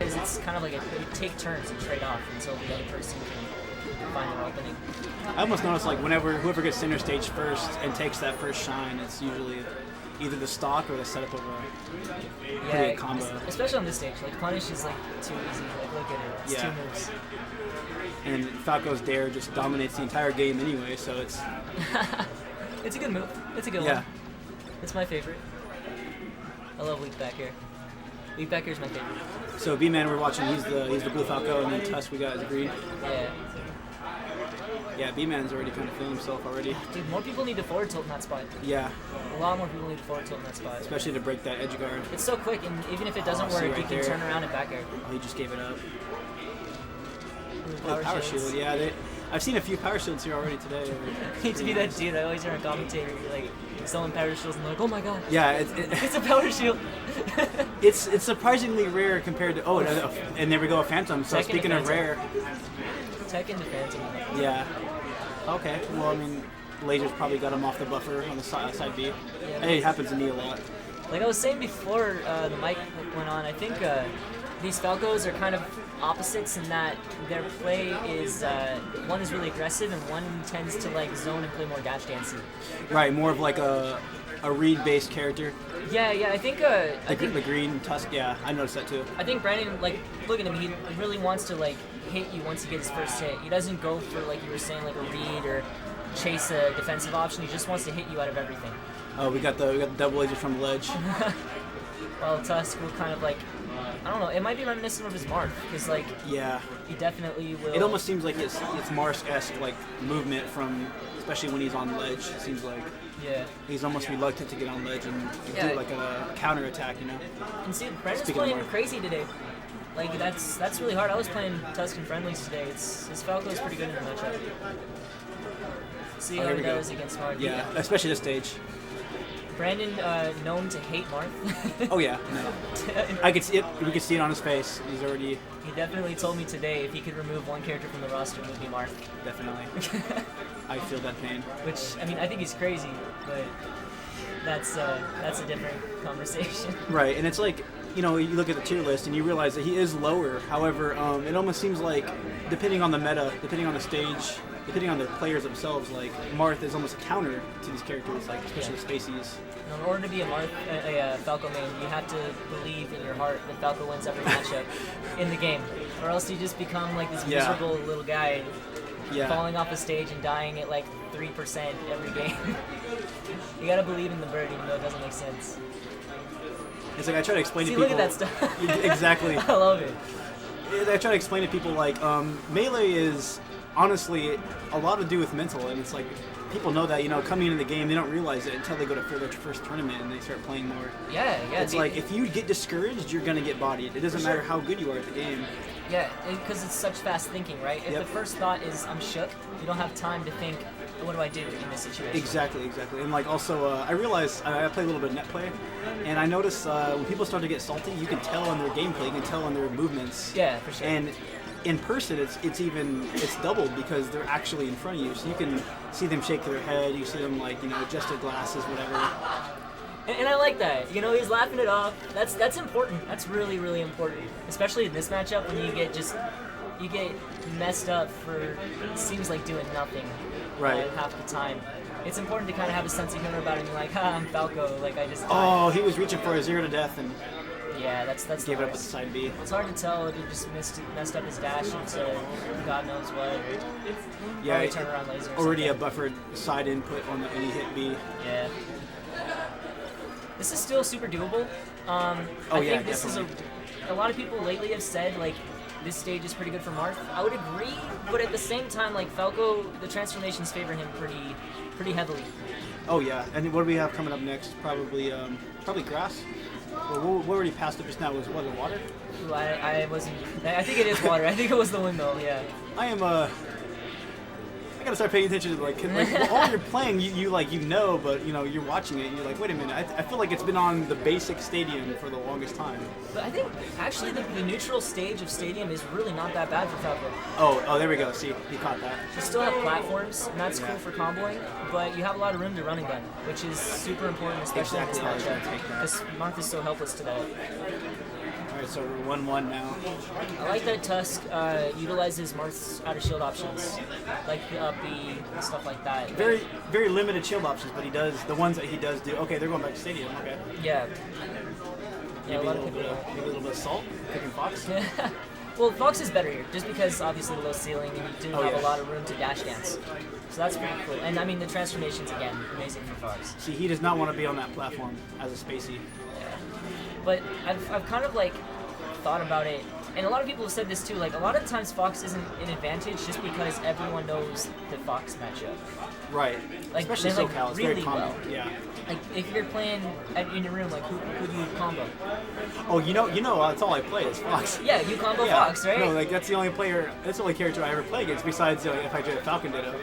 It's kind of like you take turns and trade off until the other person can find their opening. I almost notice like whoever gets center stage first and takes that first shine, it's usually either the stock or the setup of a pretty good combo. Especially on this stage, like punish is like too easy. Like look at it, it's 2 moves. And Falco's dare just dominates the entire game anyway, so it's it's a good move. It's a good one. It's my favorite. I love leap back here. Leap back here is my favorite. So Bman we're watching, he's the blue Falco, and then Tusk we got is green. Yeah. Yeah, Bman's already kind of feeling himself already. Dude, more people need to forward tilt in that spot. Yeah. A lot more people need to forward tilt in that spot. Especially to break that edge guard. It's so quick, and even if it doesn't work, you can turn around and back air. Oh, he just gave it up. Power shield, yeah. I've seen a few power shields here already today. I need to be that dude. I always hear a commentator like selling power shields and they're like, oh my god. Yeah, it's a power shield. it's surprisingly rare compared to and there we go, a Phantom. So speaking of rare, Tech into Phantom. Yeah. Okay. Well, I mean, Laser's probably got him off the buffer on the side B. Yeah, it happens to me a lot. Like I was saying before the mic went on, I think these Falcos are kind of opposites in that their play is one is really aggressive and one tends to like zone and play more dash dancing. Right, more of like a read-based character. Yeah, I think the green Tusk. Yeah, I noticed that too. I think Brandon, like, look at him. He really wants to like hit you once he gets his first hit. He doesn't go for like you were saying like a read or chase a defensive option. He just wants to hit you out of everything. Oh, we got the double laser from the ledge. Well, Tusk will kind of like, I don't know, it might be reminiscent of his Marth, because like, he definitely will. It almost seems like it's Marth-esque like movement from, especially when he's on ledge. It seems like he's almost reluctant to get on ledge and do like a counter attack, you know. And see, Brandon's playing crazy today. Like that's really hard. I was playing Tusk and friendlies today. His Falco is pretty good in the matchup. See how he does against Marth. Yeah, especially this stage. Brandon, known to hate Marth. Oh yeah, no. I could see it. We could see it on his face. He's already. He definitely told me today if he could remove one character from the roster, it would be Marth. Definitely. I feel that pain. Which I mean, I think he's crazy, but that's a different conversation. Right, and it's like, you know, you look at the tier list and you realize that he is lower. However, it almost seems like, depending on the meta, depending on the stage, depending on the players themselves, like Marth is almost a counter to these characters, like especially the Spaceys. In order to be a Falco main, you have to believe in your heart that Falco wins every matchup in the game, or else you just become like this miserable little guy falling off the stage and dying at like 3% every game. You gotta believe in the bird, even though it doesn't make sense. It's like I try to explain to people. Look at that stuff. Exactly. I love it. I try to explain to people like melee is honestly a lot to do with mental, and it's like people know that, you know, coming into the game they don't realize it until they go to their first tournament and they start playing more. Yeah. It's like if you get discouraged, you're gonna get bodied. It doesn't matter how good you are at the game. Yeah, because it's such fast thinking, right? If the first thought is I'm shook, you don't have time to think, what do I do in this situation? Exactly. And like also, I realize I play a little bit of net play, and I notice when people start to get salty, you can tell on their gameplay, you can tell on their movements. Yeah, for sure. And in person, it's doubled because they're actually in front of you, so you can see them shake their head, you see them like, you know, adjust their glasses, whatever. And I like that. You know, he's laughing it off. That's important. That's really, really important. Especially in this matchup when you get messed up for, it seems like doing nothing half the time. It's important to kind of have a sense of humor about it and be like, I'm Falco, like I just died. Oh, he was reaching for a 0 to death and that's gave it up at the side B. It's hard to tell if he just messed up his dash into God knows what. Yeah, turn around laser. Already a buffered side input on the any hit B. Yeah. This is still super doable. I think this definitely. a lot of people lately have said like this stage is pretty good for Marth. I would agree, but at the same time, like Falco, the transformations favor him pretty heavily. Oh yeah, and what do we have coming up next? Probably grass. Well, we already passed it just now. Was it water? Ooh, I wasn't. I think it is water. I think it was the windmill. Yeah. I gotta start paying attention to like while you're playing, you know, but you're watching it and you're like, wait a minute, I feel like it's been on the basic stadium for the longest time. But I think actually the neutral stage of stadium is really not that bad for Falco. Oh, there we go. See, he caught that. You still have platforms, and that's cool for comboing, but you have a lot of room to run again, which is super important, especially in this matchup, because Marth is so helpless to that. Alright, so we're 1-1 now. I like that Tusk utilizes Marth's outer shield options, like the up B and stuff like that. Very, very limited shield options, but he does the ones that he does do. Okay, they're going back to stadium. Okay. Yeah. Maybe a little bit of salt, picking Fox. Well, Fox is better here, just because obviously the low ceiling and you do have a lot of room to dash dance. So that's pretty cool. And I mean the transformations again, amazing for Fox. See, he does not want to be on that platform as a spacey. Yeah. But I've kind of like thought about it, and a lot of people have said this too, like a lot of times Fox isn't an advantage just because everyone knows the Fox matchup. Right. Like, especially SoCal, like, it's really very common. well. Yeah. Like if you're playing in your room, like who do you combo? Oh, that's all I play is Fox. Yeah, you combo Fox, right? No, like that's the only character I ever play against besides if I did Falcon Ditto.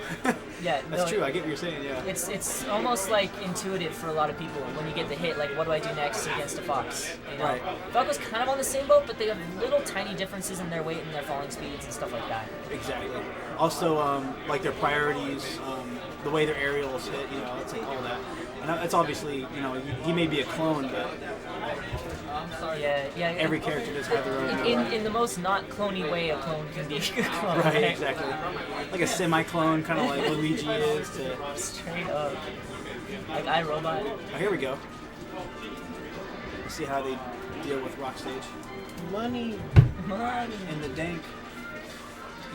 Yeah, that's true. I get what you're saying. Yeah. It's almost like intuitive for a lot of people when you get the hit. Like, what do I do next against a Fox? Right. Falco's kind of on the same boat, but they have little tiny differences in their weight and their falling speeds and stuff like that. Exactly. Also, like their priorities, the way their aerials hit. It's like all that. And it's obviously, he may be a clone, but yeah. Every character does have their own. In the most not cloney way, a clone can be a clone. Right, exactly. Like a semi-clone, kind of like Luigi is to straight up. Like iRobot. Oh, here we go. Let's see how they deal with Rock Stage. Money. And the dank.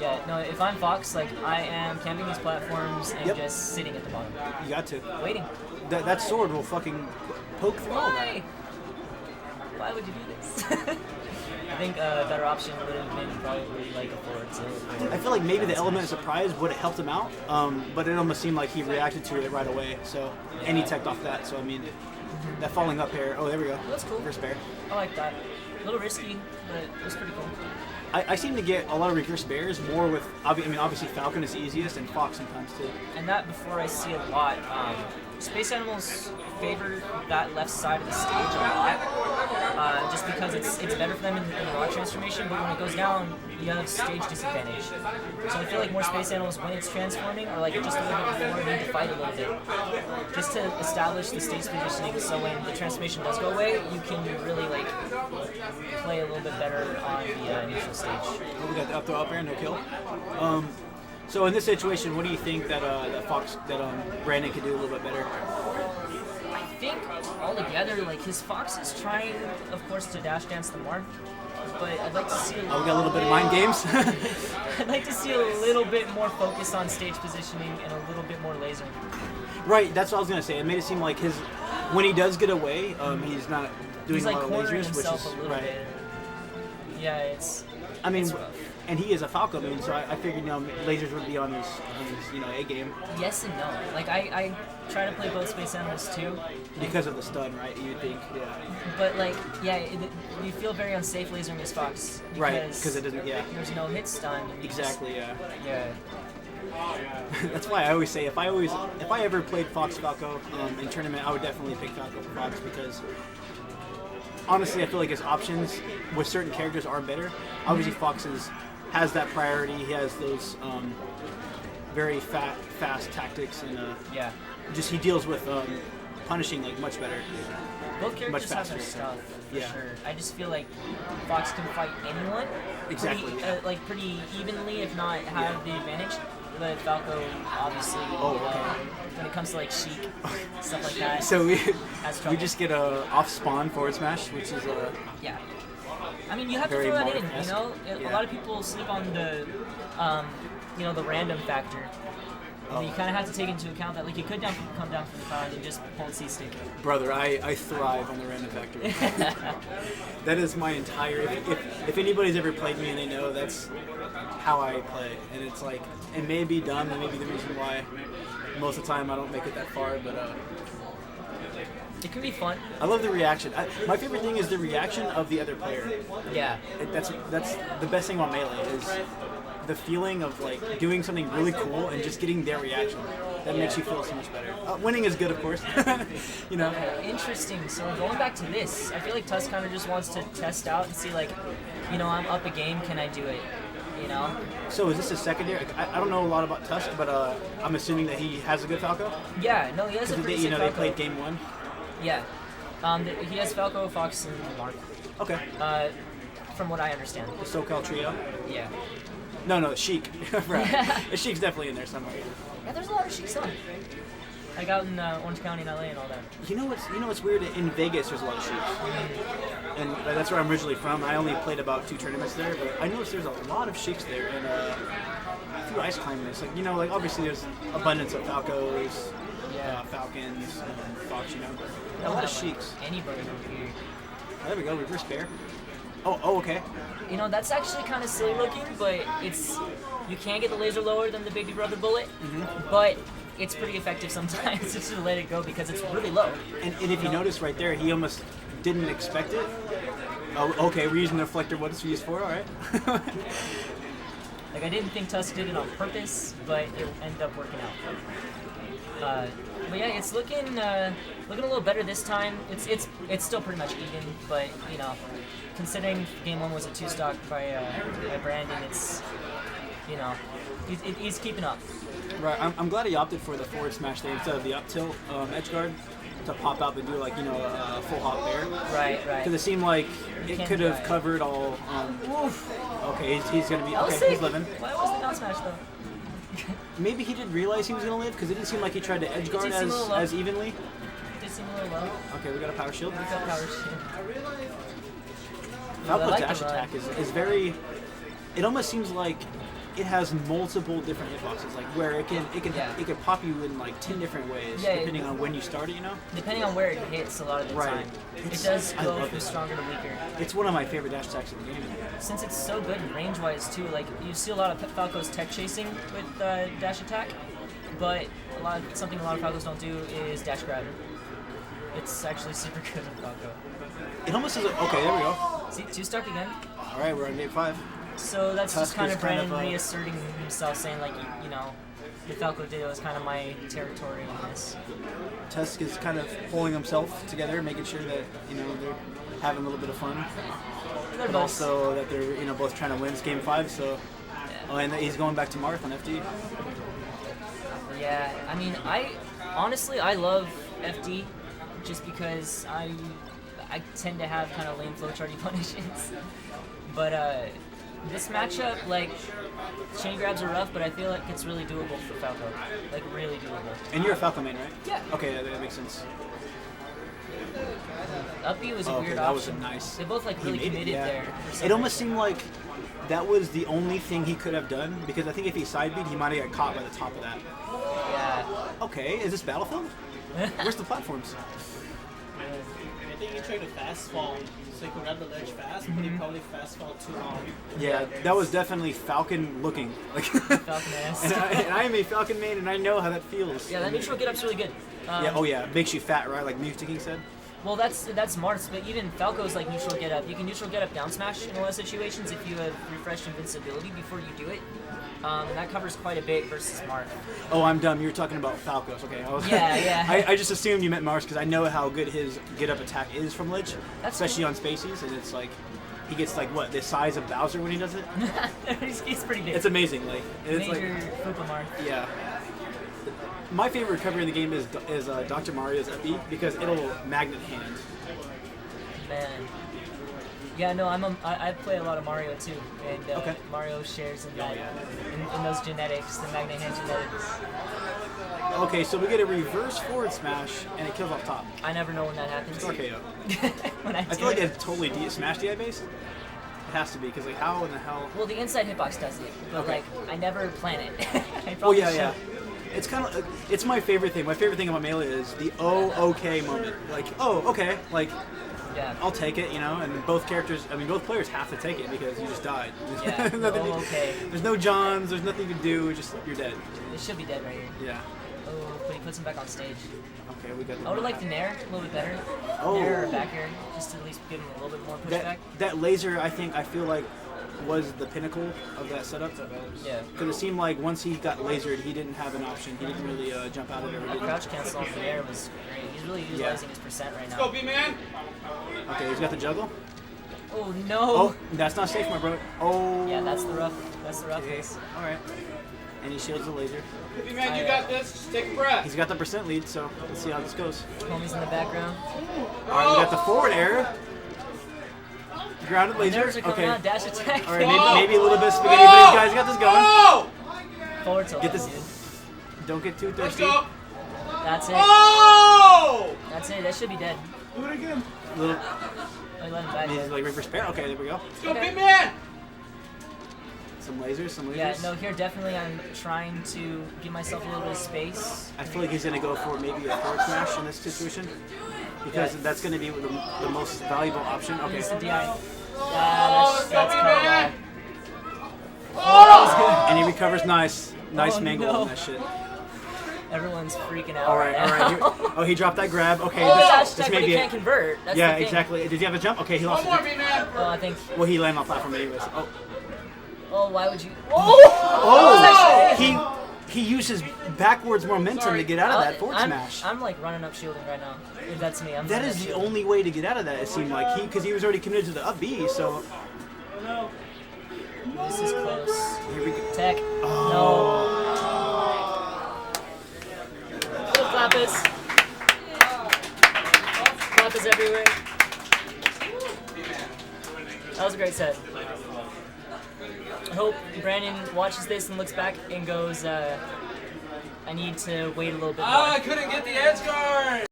Yeah, no, if I'm Fox, like, I am camping these platforms and just sitting at the bottom. You got to. Waiting. That sword will fucking poke through all that. Why would you do this? I think a better option would have been probably like a forward tilt. I feel like maybe the element of surprise would have helped him out, but it almost seemed like he reacted to it right away. So, and he teched off that. So I mean, that falling up air. Oh, there we go. That's cool. Reverse bear. I like that. A little risky, but it was pretty cool. I seem to get a lot of reverse bears more with, obviously Falcon is easiest and Fox sometimes too. And that before I see a lot. Space Animals favor that left side of the stage a lot, just because it's better for them in the raw transformation, but when it goes down, you have stage disadvantage. So I feel like more Space Animals when it's transforming, or like just a little bit before, need to fight a little bit, just to establish the stage positioning, so when the transformation does go away, you can really like play a little bit better on the neutral stage. Oh, we got the up throw up air, no kill. So in this situation, what do you think that Brandon could do a little bit better? I think altogether, like his Fox is trying, of course, to dash dance the Marth, but I'd like to see. We got a little bit of mind games. I'd like to see a little bit more focus on stage positioning and a little bit more laser. Right, that's what I was gonna say. It made it seem like when he does get away, he's not doing a lot of lasers, which is a little bit. Yeah, it's. I mean, it's rough. And he is a Falco main, so I figured lasers would be on his A game. Yes and no. Like I try to play both Space Animals too. Because of the stun, right? You'd think, yeah. But like, you feel very unsafe lasering his Fox. Right, because it doesn't. Yeah. There's no hit stun. Exactly. Yeah. Yeah. That's why I always say if I ever played Fox Falco in tournament, I would definitely pick Falco for Fox because. Honestly, I feel like his options with certain characters are better. Obviously, Fox has that priority. He has those very fast tactics, and just he deals with punishing like much better. Both characters have their stuff, for sure. I just feel like Fox can fight anyone pretty evenly, if not have the advantage. But Falco, obviously, when it comes to like Sheik, stuff like that. So we just get a off spawn forward smash, which is yeah. I mean, you have to throw that in. A lot of people sleep on the the random factor. You kind of have to take into account that like you could come down from the crowd and just hold C-stick. Brother, I thrive on the random factor. That is my entire. If anybody's ever played me and they know, that's how I play, and it's like it may be dumb, and maybe the reason why most of the time I don't make it that far, but it can be fun. I love the reaction. My favorite thing is the reaction of the other player. Yeah. That's the best thing about Melee is the feeling of like doing something really cool and just getting their reaction. That makes you feel so much better. Winning is good, of course. You know. Interesting. So going back to this, I feel like Tusk kind of just wants to test out and see, like, you know, I'm up a game, can I do it? You know. So is this a secondary? I don't know a lot about Tusk, but I'm assuming that he has a good Falco. Yeah. No, he has a pretty sick Falco. They played game 1. Yeah. He has Falco, Fox, and Marth. Okay. From what I understand. The SoCal trio. Yeah. No, Sheik. Right. The Sheik's definitely in there somewhere. Yeah, there's a lot of Sheiks on. Like out in Orange County and LA and all that. You know what's weird? In Vegas, there's a lot of Sheiks. And that's where I'm originally from. I only played about 2 tournaments there, but I noticed there's a lot of Sheiks there and a few ice climbers. Like, you know, like obviously there's abundance of Falcos, Falcons, and Fox, you know. A lot of Sheiks. Anybody over here. Oh, there we go, reverse bear. Oh, okay. You know, that's actually kind of silly looking, but you can get the laser lower than the Baby Brother bullet, but it's pretty effective sometimes just to let it go because it's really low. And if you notice right there, he almost didn't expect it. Oh, okay, we're using the reflector. What it's used for? All right. Like, I didn't think Tusk did it on purpose, but it ended up working out. But yeah, it's looking a little better this time. It's still pretty much even, but you know, considering game 1 was a 2-stock by Brandon, it's, you know, he's keeping up. Right. I'm glad he opted for the forward smash there instead of the up tilt edge guard to pop out and do like, you know, a full hop there. Right. Because it seemed like it could have covered all. Okay, he's gonna be okay. He's living. Why was the down smash though? Maybe he didn't realize he was gonna live because it didn't seem like he tried to edge guard as evenly. It did seem a little low. Okay, we got a power shield. We got power shield. Falco's dash attack is very. It almost seems like it has multiple different hitboxes, like where it can pop you in like 10 different ways, depending on when you start it, you know. Depending on where it hits, a lot of the time, it does go from stronger to weaker. It's one of my favorite dash attacks in the game. Since it's so good range-wise too, like you see a lot of Falco's tech chasing with dash attack, but something a lot of Falcos don't do is dash grab. It's actually super good with Falco. It almost is. Okay, there we go. See, 2-stock again. All right, we're on game 5. So that's Tusk just kind of Brandon reasserting himself, saying like, you know, the Falco ditto is kind of my territory in this. Tusk is kind of pulling himself together, making sure that, you know, they're having a little bit of fun. But also that they're, you know, both trying to win game 5. So, and he's going back to Marth on FD. Yeah, I mean, I love FD just because I tend to have kind of lame flowcharty punishes, but this matchup, like, chain grabs are rough, but I feel like it's really doable for Falco. Like, really doable. And you're a Falco main, right? Yeah. Okay, that makes sense. Up B was a weird that option. Was a nice. They both like really committed there. It almost seemed like that was the only thing he could have done, because I think if he side beat, he might have got caught by the top of that. Yeah. Okay, is this Battlefield? Where's the platforms? I think he tried to fast fall, so he could grab the ledge fast, but he probably fast fall too long. Yeah, that was definitely Falcon looking. Like Falcon-esque. and I am a Falcon main, and I know how that feels. Yeah, that neutral get up's really good. Makes you fat, right? Like Mute King said. Well, that's Marth's, but even Falco's like neutral get up. You can neutral get up down smash in a lot of situations if you have refreshed invincibility before you do it. And that covers quite a bit versus Marth. Oh, I'm dumb. You were talking about Falco's. Okay. Yeah. I just assumed you meant Marth because I know how good his get up attack is from ledge, especially on spaces, and it's like he gets like what, the size of Bowser when he does it. He's pretty big. It's amazing. Like it's Major Fupa Marth. Yeah. My favorite recovery in the game is Dr. Mario's up B because it'll magnet hand. Man. Yeah, no, I play a lot of Mario too, and Mario shares in that in those genetics, the magnet hand genetics. Okay, so we get a reverse forward smash and it kills off top. I never know when that happens. It's RKO. When I feel like it's totally smash DI based. It has to be because like how in the hell? Well, the inside hitbox does it, but like I never plan it. Yeah. It's kind of it's my favorite thing. My favorite thing about Melee is the okay moment. Like okay, like. Yeah. I'll take it, you know, and both players have to take it because you just died. Yeah. Okay. There's no Johns, there's nothing you can do, you're dead. It should be dead right here. Yeah. Oh, but he puts him back on stage. Okay, we got I would have liked the Nair a little bit better. Oh. Nair or back air, just to at least give him a little bit more pushback. That laser, I feel like, was the pinnacle of that setup. Yeah. Because it seemed like once he got lasered, he didn't have an option. He didn't really jump out of it. Crouch cancel off the air was great. He's really utilizing his percent right now. Let's go, Bman! Okay, he's got the juggle. Oh no! Oh, that's not safe, my brother. Oh. Yeah, that's the roughness. All right. And he shields the laser. Bman, you got this. Just take a breath. He's got the percent lead, so let's see how this goes. Homie's in the background. All right, we got the forward air. Grounded laser. Okay. Out, dash attack. All right, maybe a little bit of spaghetti, but these guys got this going. Forward tilt. Get this. Don't get too thirsty. Let's go. That's it. Oh! That's it. That should be dead. Do it again. Little. Oh, he let him back. He's like reverse spare. Okay, there we go. Let's go, Bman! Some lasers. Yeah, no, here definitely I'm trying to give myself a little bit of space. I feel like he's gonna go for maybe a forward smash in this situation because that's gonna be the most valuable option. Okay. Use the DI. Yeah, that's kind of bad. Oh, that was good. And he recovers nice mangle no. on that shit. Everyone's freaking out. All right. Now. Oh, he dropped that grab. Okay, Dash this attack, may but be he it. can't convert. That's Yeah, the thing. exactly. Did he have a jump? Okay, he lost One more, it. Bman! Oh, I think. Well, he landed on platform anyways. Oh. Oh, why would you? Oh! He used his backwards momentum to get out of that forward smash. I'm like running up shielding right now. If that's me, I'm. That is the only way to get out of that. It seemed like because he was already committed to the up B. So This is close. here we go. Tech. No. Clappers. Clappers everywhere. That was a great set. I hope Brandon watches this and looks back and goes, I need to wait a little bit more. I couldn't get the edge guard!